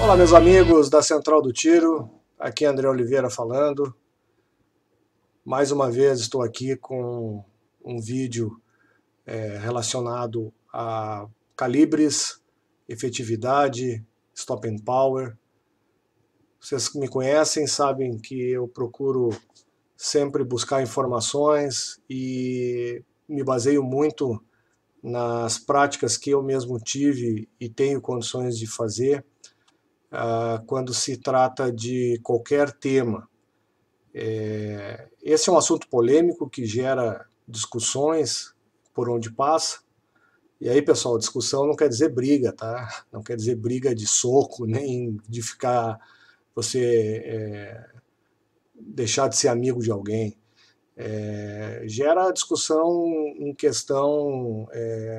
Olá, meus amigos da Central do Tiro, aqui é André Oliveira falando. Mais uma vez estou aqui com um vídeo relacionado a calibres, efetividade, stop and power. Vocês que me conhecem sabem que eu procuro sempre buscar informações e me baseio muito nas práticas que eu mesmo tive e tenho condições de fazer quando se trata de qualquer tema. Esse é um assunto polêmico que gera discussões por onde passa. E aí, pessoal, discussão não quer dizer briga, tá? Não quer dizer briga de soco, nem de ficar você deixar de ser amigo de alguém. Gera discussão em questão,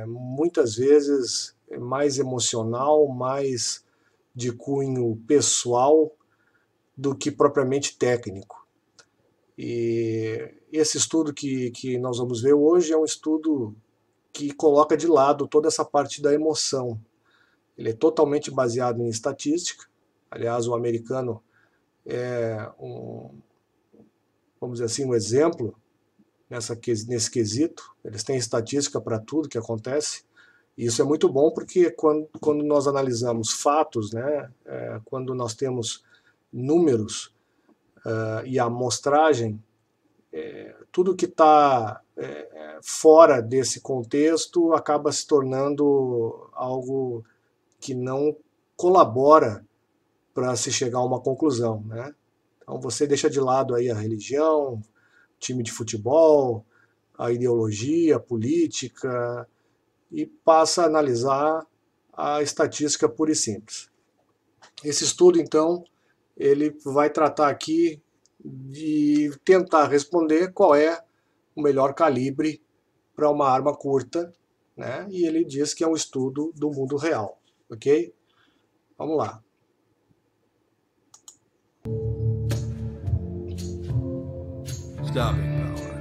muitas vezes, mais emocional, mais de cunho pessoal do que propriamente técnico. E esse estudo que nós vamos ver hoje é um estudo que coloca de lado toda essa parte da emoção. Ele é totalmente baseado em estatística. Aliás, o americano é vamos dizer assim, um exemplo nesse quesito. Eles têm estatística para tudo que acontece. E isso é muito bom porque quando nós analisamos fatos, né, quando nós temos números e a amostragem, tudo que está fora desse contexto acaba se tornando algo que não colabora para se chegar a uma conclusão, né? Então você deixa de lado aí a religião, time de futebol, a ideologia, a política, e passa a analisar a estatística pura e simples. Esse estudo, então, ele vai tratar aqui de tentar responder qual é o melhor calibre para uma arma curta, né? E ele diz que é um estudo do mundo real, ok? Vamos lá. Stopping power.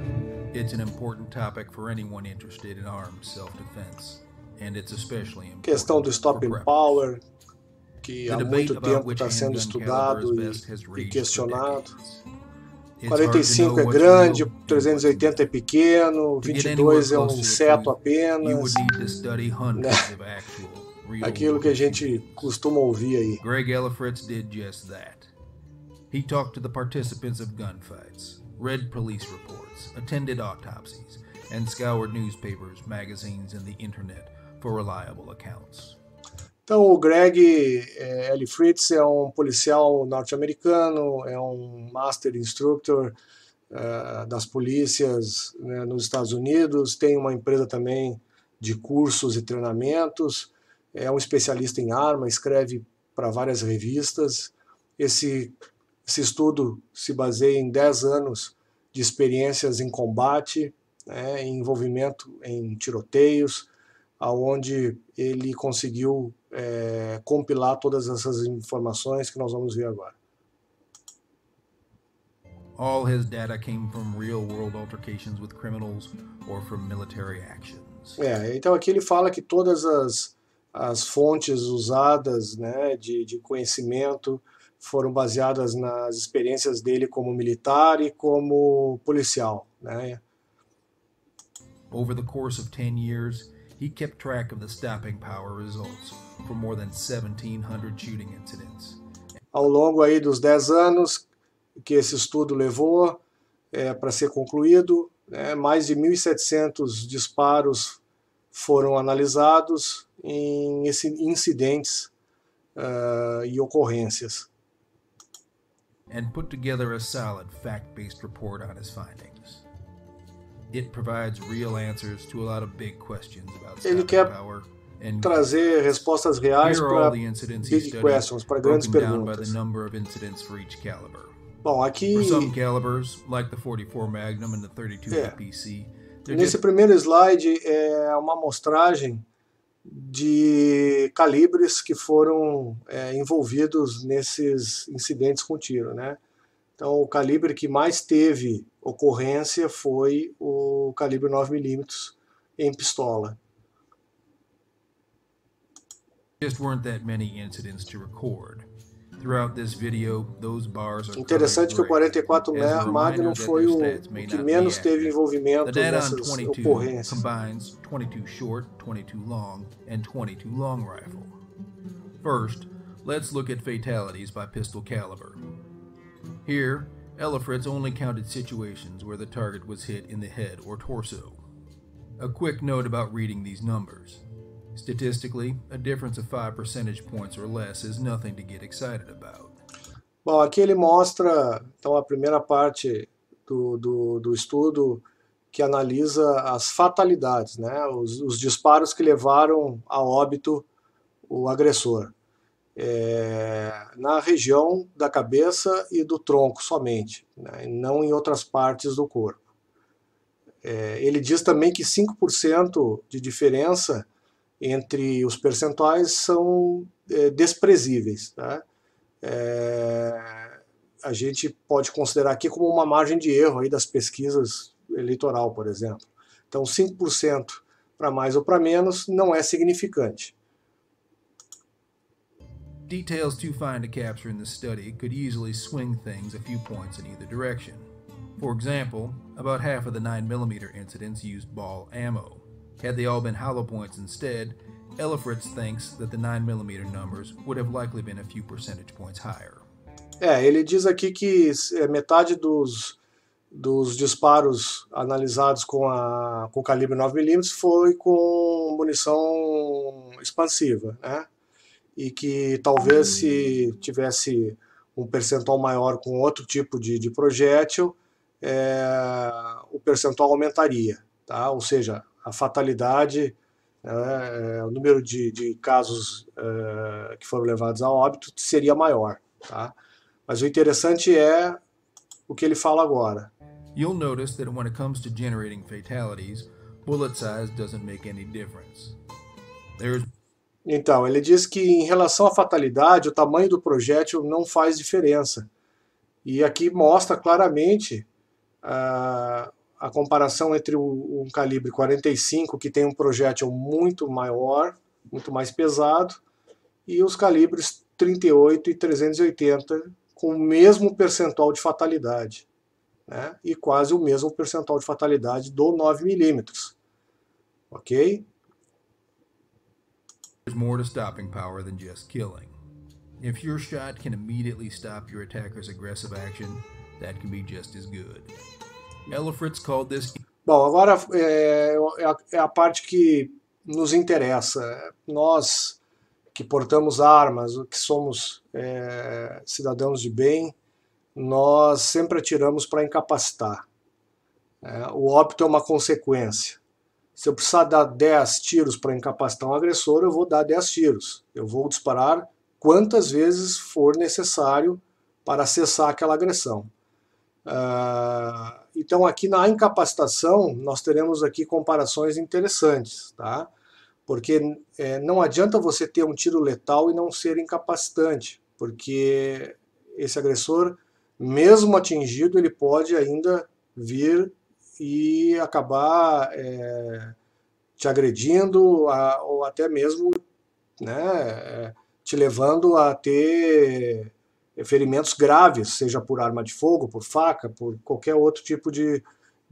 It's an important topic for anyone interested in armed self-defense, and it's especially important. Questão do stop and power, que há muito tempo está sendo estudado e questionado. 45 é grande, 380 é pequeno, 22 é um inseto apenas, né? Aquilo que a gente costuma ouvir aí. Greg Ellifritz did just that. He talked to the participants of gunfights, read police reports, attended autopsies, and scoured newspapers, magazines, and the internet for reliable accounts. Então, o Greg Ellifritz é um policial norte-americano, é um Master Instructor das polícias, né, nos Estados Unidos, tem uma empresa também de cursos e treinamentos, é um especialista em arma, escreve para várias revistas. Esse estudo se baseia em 10 anos de experiências em combate, né, em envolvimento em tiroteios, aonde ele conseguiu compilar todas essas informações que nós vamos ver agora. All his data came from real-world altercations with criminals or from military actions. Então aqui ele fala que todas as fontes usadas, né, de conhecimento foram baseadas nas experiências dele como militar e como policial, né? Over the course of 10 years, he kept track of the stopping power results for more than 1,700 shooting incidents. Ao longo aí dos 10 anos que esse estudo levou para ser concluído, mais de 1.700 disparos foram analisados em incidentes e ocorrências. And put together a solid fact-based report on his findings. It provides real answers to a lot of big questions about Ele quer trazer respostas reais para big questions, para grandes perguntas. Bom, aqui nesse primeiro slide é uma amostragem de calibres que foram envolvidos nesses incidentes com tiro, né? Então, o calibre que mais teve ocorrência foi o calibre 9mm em pistola. Just weren't that many incidents to record. Throughout this video, those bars are Interessante que o 44 Magnum foi o que menos teve envolvimento nessas ocorrências. Combines 22 short, 22 long, and 22 long rifle. First, let's look at fatalities by pistol caliber. Here, Elefritz only counted situations where the target was hit in the head or torso. A quick note about reading these numbers. Statistically, a difference of 5 percentage points or less is nothing to get excited about. Bom, aqui ele mostra, então, a primeira parte do estudo que analisa as fatalidades, né? Os disparos que levaram a óbito o agressor. Na região da cabeça e do tronco somente, né? Não em outras partes do corpo. Ele diz também que 5% de diferença entre os percentuais são desprezíveis. Tá? A gente pode considerar aqui como uma margem de erro aí das pesquisas eleitoral, por exemplo. Então 5% para mais ou para menos não é significante. Details too fine to capture in the study could easily swing things a few points in either direction. For example, about half of the 9mm incidents used ball ammo. Had they all been hollow points instead, Elefritz thinks that the 9mm numbers would have likely been a few percentage points higher. Ele diz aqui que metade dos disparos analisados com calibre 9mm foi com munição expansiva, né? E que talvez se tivesse um percentual maior com outro tipo de projétil, o percentual aumentaria, tá? Ou seja, a fatalidade, o número de casos que foram levados a óbito seria maior, tá? Mas o interessante é o que ele fala agora. You'll notice that when it comes to generating fatalities, bullet size doesn't make any difference. Então, ele diz que em relação à fatalidade, o tamanho do projétil não faz diferença. E aqui mostra claramente a comparação entre um calibre 45, que tem um projétil muito maior, muito mais pesado, e os calibres 38 e 380, com o mesmo percentual de fatalidade, né? E quase o mesmo percentual de fatalidade do 9mm. Ok? There's more to stopping power than just killing. If your shot can immediately stop your attacker's aggressive action, that can be just as good. Elefritz called this... Bom, agora é a parte que nos interessa. Nós que portamos armas, que somos cidadãos de bem, nós sempre atiramos para incapacitar. O óbito é uma consequência. Se eu precisar dar 10 tiros para incapacitar um agressor, eu vou dar 10 tiros. Eu vou disparar quantas vezes for necessário para cessar aquela agressão. Então aqui na incapacitação nós teremos aqui comparações interessantes, tá? Porque não adianta você ter um tiro letal e não ser incapacitante, porque esse agressor, mesmo atingido, ele pode ainda vir e acabar te agredindo ou até mesmo, né, te levando a ter ferimentos graves, seja por arma de fogo, por faca, por qualquer outro tipo de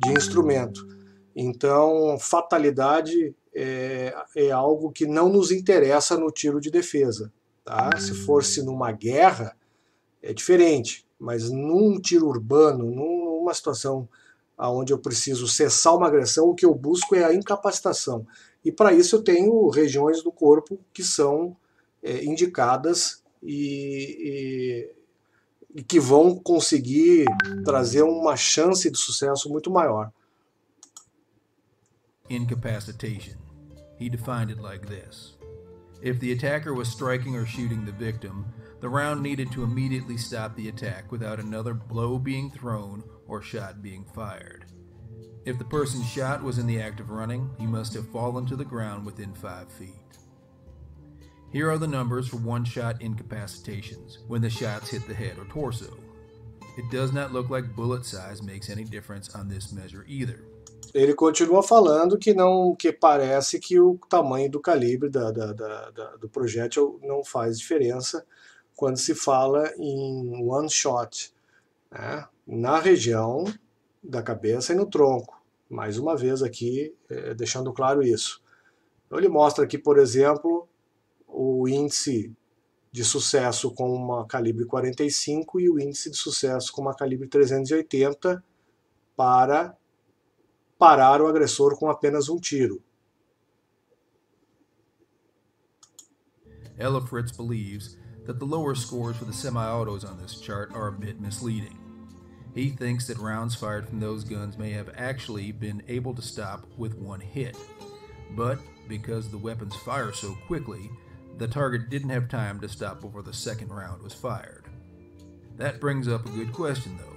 instrumento. Então, fatalidade é algo que não nos interessa no tiro de defesa. Tá? Se fosse numa guerra, é diferente, mas num tiro urbano, numa situação onde eu preciso cessar uma agressão, o que eu busco é a incapacitação. E para isso eu tenho regiões do corpo que são indicadas e que vão conseguir trazer uma chance de sucesso muito maior. Incapacitation. He defined it like this. If the attacker was striking or shooting the victim, the round needed to immediately stop the attack without another blow being thrown or shot being fired. If the person shot was in the act of running, he must have fallen to the ground within 5 feet. Here are the numbers for one-shot incapacitations when the shots hit the head or torso. It does not look like bullet size makes any difference on this measure either. Ele continua falando que parece que o tamanho do calibre do projétil não faz diferença, quando se fala em one shot, né? Na região da cabeça e no tronco. Mais uma vez aqui, deixando claro isso. Então ele mostra aqui, por exemplo, o índice de sucesso com uma calibre 45 e o índice de sucesso com uma calibre 380 para parar o agressor com apenas um tiro. Ella Fritz believes that the lower scores for the semi-autos on this chart are a bit misleading. He thinks that rounds fired from those guns may have actually been able to stop with one hit. But because the weapons fire so quickly, the target didn't have time to stop before the second round was fired. That brings up a good question though.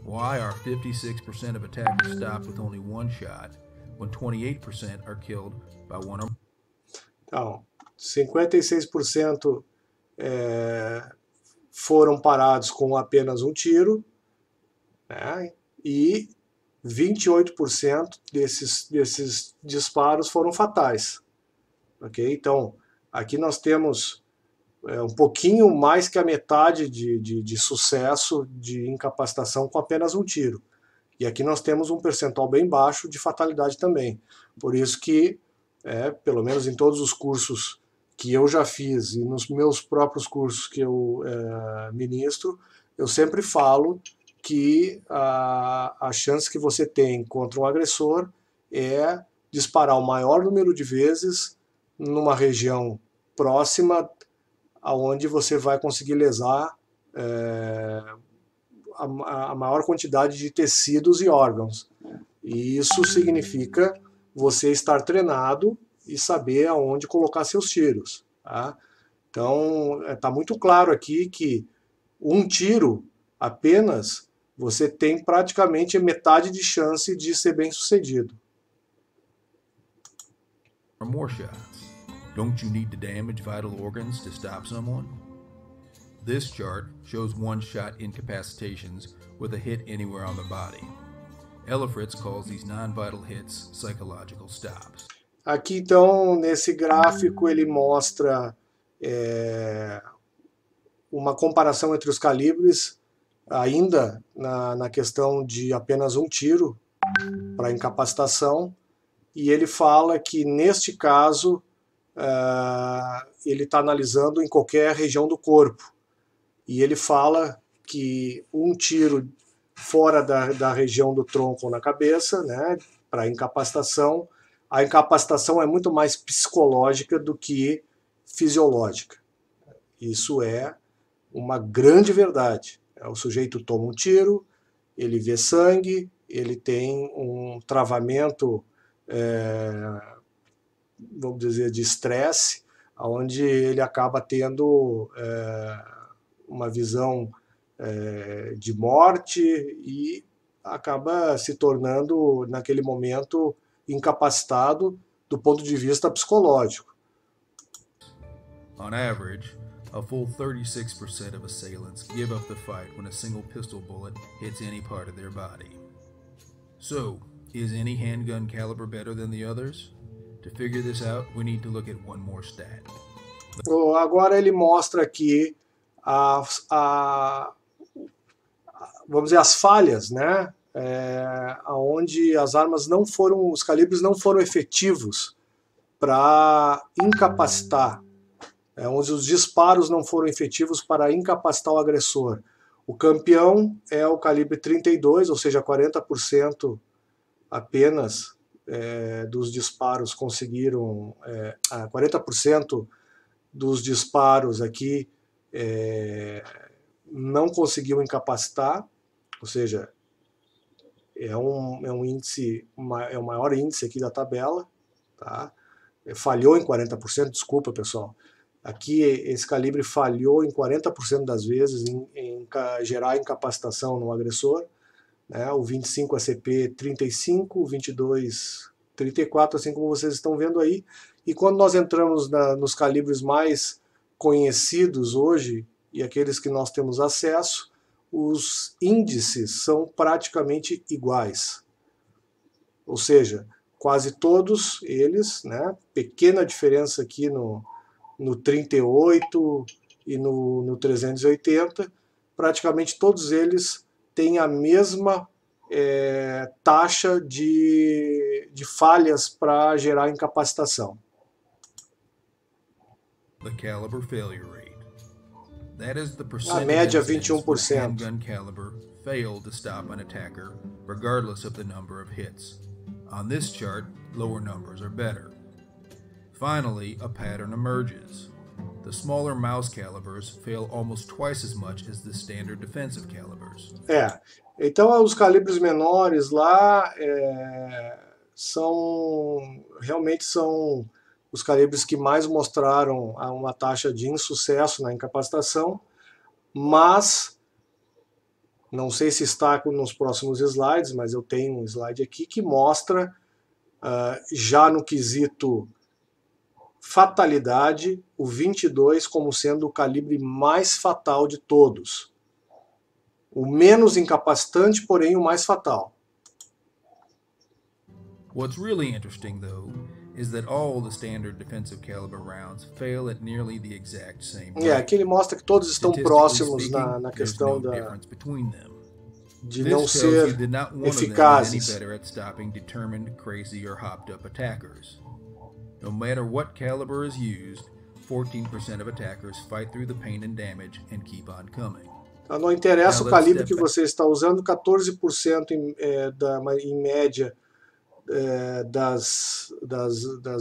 Why are 56% of attackers stopped with only one shot, when 28% are killed by one or more? Então, 56% foram parados com apenas um tiro, né? E 28% desses disparos foram fatais. Okay? Então, aqui nós temos um pouquinho mais que a metade de sucesso de incapacitação com apenas um tiro. E aqui nós temos um percentual bem baixo de fatalidade também. Por isso que, pelo menos em todos os cursos que eu já fiz e nos meus próprios cursos que eu ministro, eu sempre falo que a chance que você tem contra um agressor é disparar o maior número de vezes numa região próxima aonde você vai conseguir lesar a maior quantidade de tecidos e órgãos. E isso significa você estar treinado e saber aonde colocar seus tiros. Tá? Então, está muito claro aqui que um tiro apenas você tem praticamente metade de chance de ser bem sucedido. Or more shots. Don't you need to damage vital organs to stop someone? This chart shows one-shot incapacitations with a hit anywhere on the body. Ella Fritz calls these non-vital hits psychological stops. Aqui então, nesse gráfico, ele mostra uma comparação entre os calibres, ainda na questão de apenas um tiro para incapacitação, e ele fala que neste caso ele está analisando em qualquer região do corpo, e ele fala que um tiro fora da região do tronco ou na cabeça, né, para incapacitação, a incapacitação é muito mais psicológica do que fisiológica. Isso é uma grande verdade. O sujeito toma um tiro, ele vê sangue, ele tem um travamento, vamos dizer, de estresse, onde ele acaba tendo uma visão de morte e acaba se tornando, naquele momento, incapacitado do ponto de vista psicológico. On average, a full 36% of assailants give up the fight when a single pistol bullet hits any part of their body. So, is any handgun caliber better than the others? To figure this out, we need to look at one more stat. Agora ele mostra aqui vamos dizer, as falhas, né? Onde as armas não foram, os calibres não foram efetivos para incapacitar, onde os disparos não foram efetivos para incapacitar o agressor. O campeão é o calibre 32, ou seja, 40% apenas dos disparos conseguiram, 40% dos disparos aqui não conseguiu incapacitar, ou seja, é um índice, é o maior índice aqui da tabela, tá? Falhou em 40%, desculpa pessoal. Aqui esse calibre falhou em 40% das vezes em gerar incapacitação no agressor, né? O 25 ACP 35, o 22 34, assim como vocês estão vendo aí. E quando nós entramos nos calibres mais conhecidos hoje, e aqueles que nós temos acesso, os índices são praticamente iguais. Ou seja, quase todos eles, né, pequena diferença aqui no 38, e no 380, praticamente todos eles têm a mesma taxa de falhas para gerar incapacitação. The caliber failure rate. That is the A percent média of incidents where 21%. handgun caliber failed to stop an attacker, regardless of the number of hits. On this chart, lower numbers are better. Finally, a pattern emerges. The smaller mouse calibers fail almost twice as much as the standard defensive calibers. Então os calibres menores lá realmente são os calibres que mais mostraram uma taxa de insucesso na incapacitação, mas não sei se está nos próximos slides, mas eu tenho um slide aqui que mostra já no quesito fatalidade, o 22 como sendo o calibre mais fatal de todos. O menos incapacitante, porém o mais fatal. What's really interesting, though, is that all the standard defensive caliber rounds fail at nearly the exact same rate. Aqui ele mostra que todos estão próximos na questão de não ser eficazes. No matter what caliber is used, 14% of attackers fight through the pain and damage and keep on coming. Então, não interessa o calibre que você está usando, 14% em média das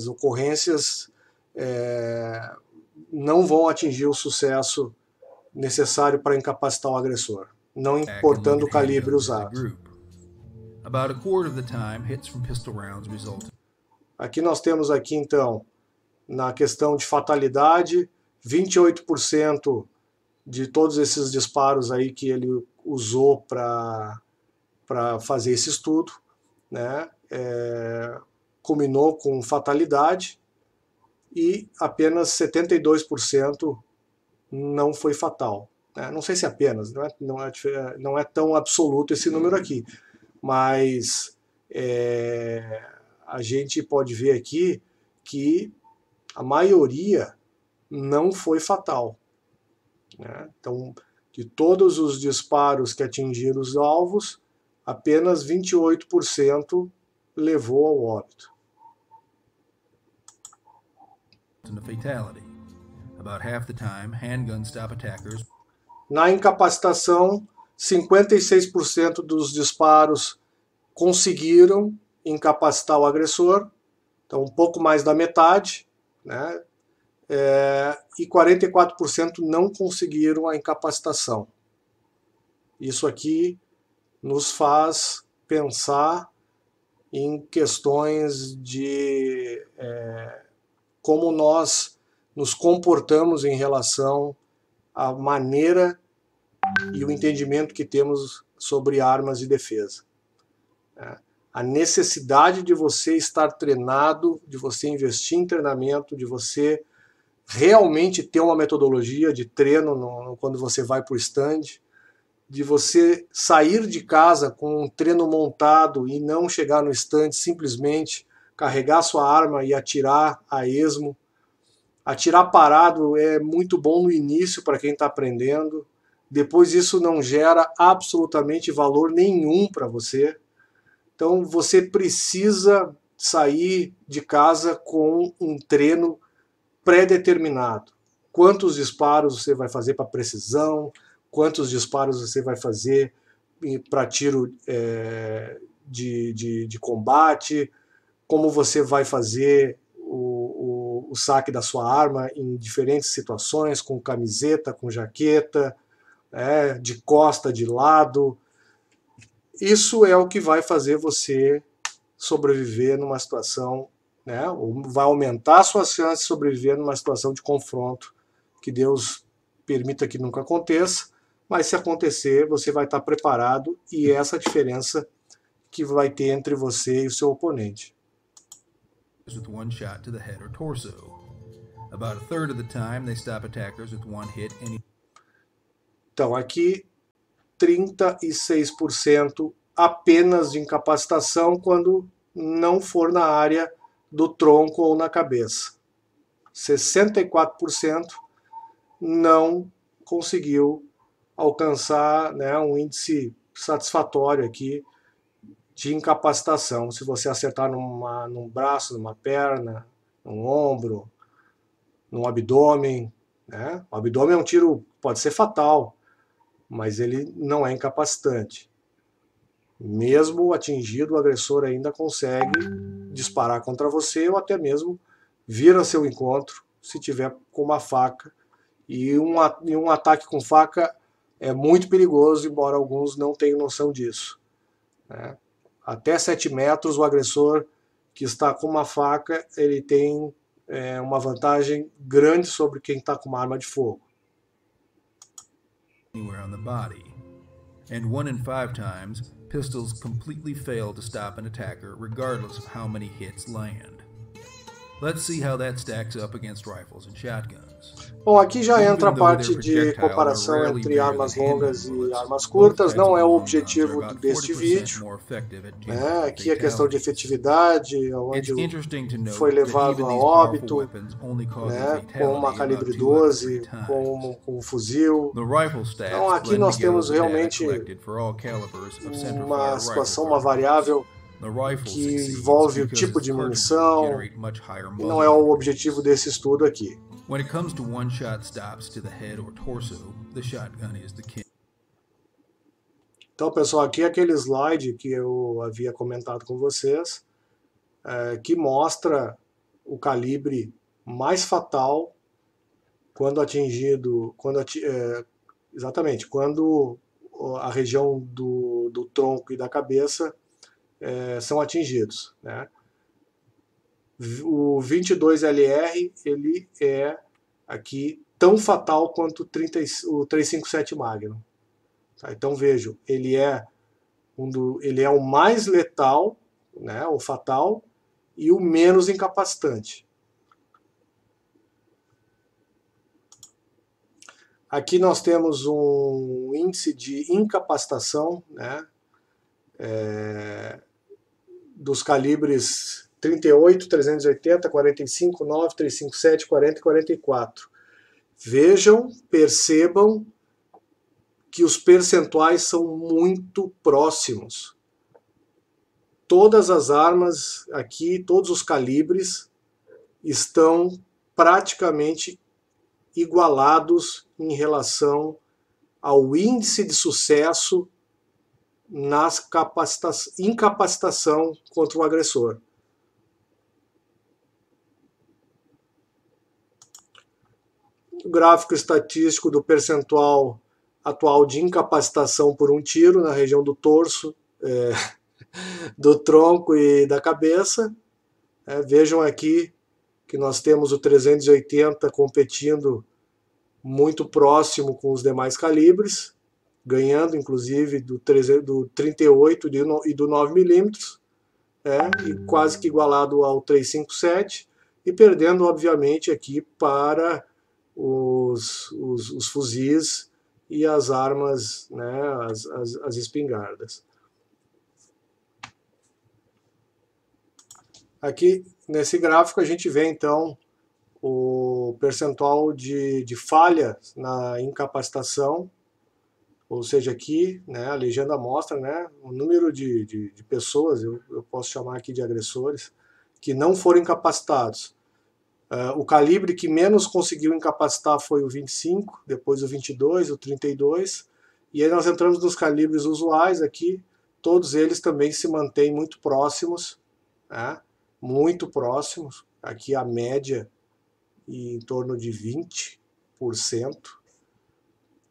ocorrências não vão atingir o sucesso necessário para incapacitar o agressor, não importando o calibre usado. About a quarter of the time, hits from pistol rounds result. Aqui nós temos aqui então, na questão de fatalidade, 28% de todos esses disparos aí que ele usou para fazer esse estudo, né, culminou com fatalidade e apenas 72% não foi fatal. Né? Não sei se apenas, não é tão absoluto esse número aqui, mas a gente pode ver aqui que a maioria não foi fatal. Né? Então, de todos os disparos que atingiram os alvos, apenas 28% levou ao óbito. Na incapacitação, 56% dos disparos conseguiram incapacitar o agressor, então um pouco mais da metade, né? E 44% não conseguiram a incapacitação. Isso aqui nos faz pensar em questões de como nós nos comportamos em relação à maneira e o entendimento que temos sobre armas de defesa. A necessidade de você estar treinado, de você investir em treinamento, de você realmente ter uma metodologia de treino quando você vai para o stand, de você sair de casa com um treino montado e não chegar no stand simplesmente carregar sua arma e atirar a esmo. Atirar parado é muito bom no início para quem está aprendendo, depois isso não gera absolutamente valor nenhum para você. Então você precisa sair de casa com um treino pré-determinado. Quantos disparos você vai fazer para precisão, quantos disparos você vai fazer para tiro de combate, como você vai fazer o saque da sua arma em diferentes situações, com camiseta, com jaqueta, de costa, de lado. Isso é o que vai fazer você sobreviver numa situação, né, ou vai aumentar suas chances de sobreviver numa situação de confronto, que Deus permita que nunca aconteça, mas se acontecer, você vai estar preparado e é essa a diferença que vai ter entre você e o seu oponente. With one shot to the head or torso. About a third of the time, they stop attackers with one hit. Então aqui 36% apenas de incapacitação quando não for na área do tronco ou na cabeça. 64% não conseguiu alcançar, né, um índice satisfatório aqui de incapacitação. Se você acertar num braço, numa perna, num ombro, num abdômen, né? O abdômen é um tiro, pode ser fatal, mas ele não é incapacitante. Mesmo atingido, o agressor ainda consegue disparar contra você ou até mesmo vir a seu encontro se tiver com uma faca. E um ataque com faca é muito perigoso, embora alguns não tenham noção disso, né? Até 7 metros, o agressor que está com uma faca, ele tem uma vantagem grande sobre quem está com uma arma de fogo. Anywhere on the body. And 1 in 5 times, pistols completely fail to stop an attacker regardless of how many hits land. Let's see how that stacks up against rifles and shotguns. Bom, aqui já entra a parte de comparação entre armas longas e armas curtas, não é o objetivo deste vídeo, né? Aqui a questão de efetividade, onde foi levado a óbito, né? Com uma calibre 12, com um fuzil. Então aqui nós temos realmente uma situação, uma variável que envolve o tipo de munição, e não é o objetivo desse estudo aqui. When it comes to one-shot stops to the head or torso, the shotgun is the king. Então, pessoal, aqui é aquele slide que eu havia comentado com vocês, que mostra o calibre mais fatal quando atingido, exatamente, quando a região do tronco e da cabeça são atingidos, né? O 22LR, ele é aqui tão fatal quanto o 357 Magnum. Tá? Então vejam, ele é o mais letal, né, o fatal, e o menos incapacitante. Aqui nós temos um índice de incapacitação, né, dos calibres 38, 380, 45, 9, 357, 40 e 44. Vejam, percebam que os percentuais são muito próximos. Todas as armas aqui, todos os calibres estão praticamente igualados em relação ao índice de sucesso na incapacitação contra o agressor. O gráfico estatístico do percentual atual de incapacitação por um tiro na região do torso, do tronco e da cabeça. Vejam aqui que nós temos o 380 competindo muito próximo com os demais calibres, ganhando inclusive do 38 e do 9mm, e quase que igualado ao 357, e perdendo obviamente aqui para os fuzis e as armas, né, as espingardas. Aqui nesse gráfico a gente vê então o percentual de falha na incapacitação, ou seja, aqui, né, a legenda mostra, né, o número de pessoas, eu posso chamar aqui de agressores, que não foram incapacitados. O calibre que menos conseguiu incapacitar foi o 25, depois o 22, o 32, e aí nós entramos nos calibres usuais aqui, todos eles também se mantêm muito próximos, né? Muito próximos, aqui a média em torno de 20%,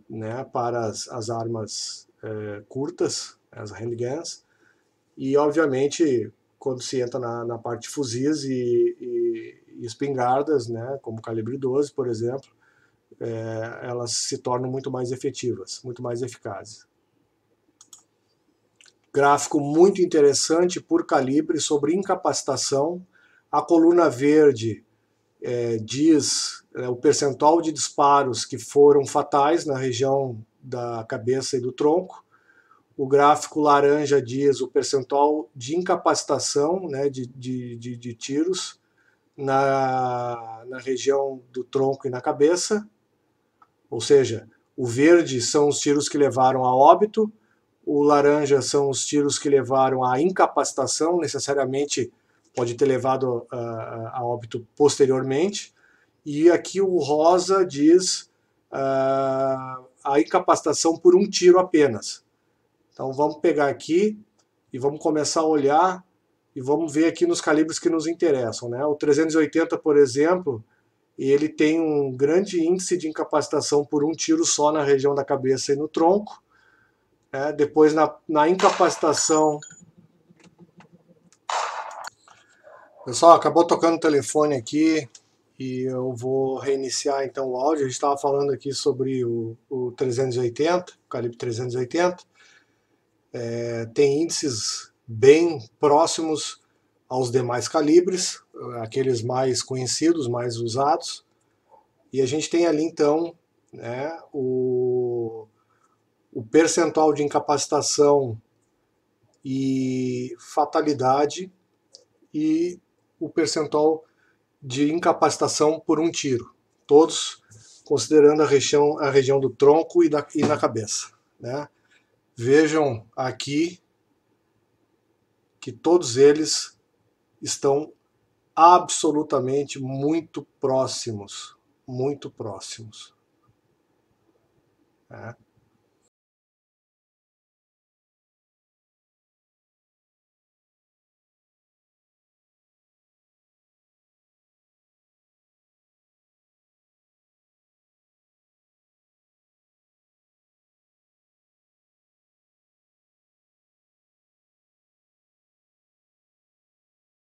né, para as armas curtas, as handguns, e obviamente quando se entra na parte de fuzis e espingardas, né, como calibre 12, por exemplo, elas se tornam muito mais efetivas, muito mais eficazes. Gráfico muito interessante por calibre sobre incapacitação. A coluna verde diz o percentual de disparos que foram fatais na região da cabeça e do tronco. O gráfico laranja diz o percentual de incapacitação, né, de tiros na região do tronco e na cabeça. Ou seja, o verde são os tiros que levaram a óbito, o laranja são os tiros que levaram à incapacitação, necessariamente pode ter levado a óbito posteriormente, e aqui o rosa diz a incapacitação por um tiro apenas. Então vamos pegar aqui e vamos começar a olhar e vamos ver aqui nos calibres que nos interessam, né? O 380, por exemplo, ele tem um grande índice de incapacitação por um tiro só na região da cabeça e no tronco. Depois, na incapacitação... Pessoal, acabou tocando o telefone aqui e eu vou reiniciar então o áudio. A gente estava falando aqui sobre o 380, o calibre 380. Tem índices bem próximos aos demais calibres, aqueles mais conhecidos, mais usados. E a gente tem ali então, né, o percentual de incapacitação e fatalidade e o percentual de incapacitação por um tiro, todos considerando a região do tronco e na cabeça, né? Vejam aqui que todos eles estão absolutamente muito próximos, muito próximos.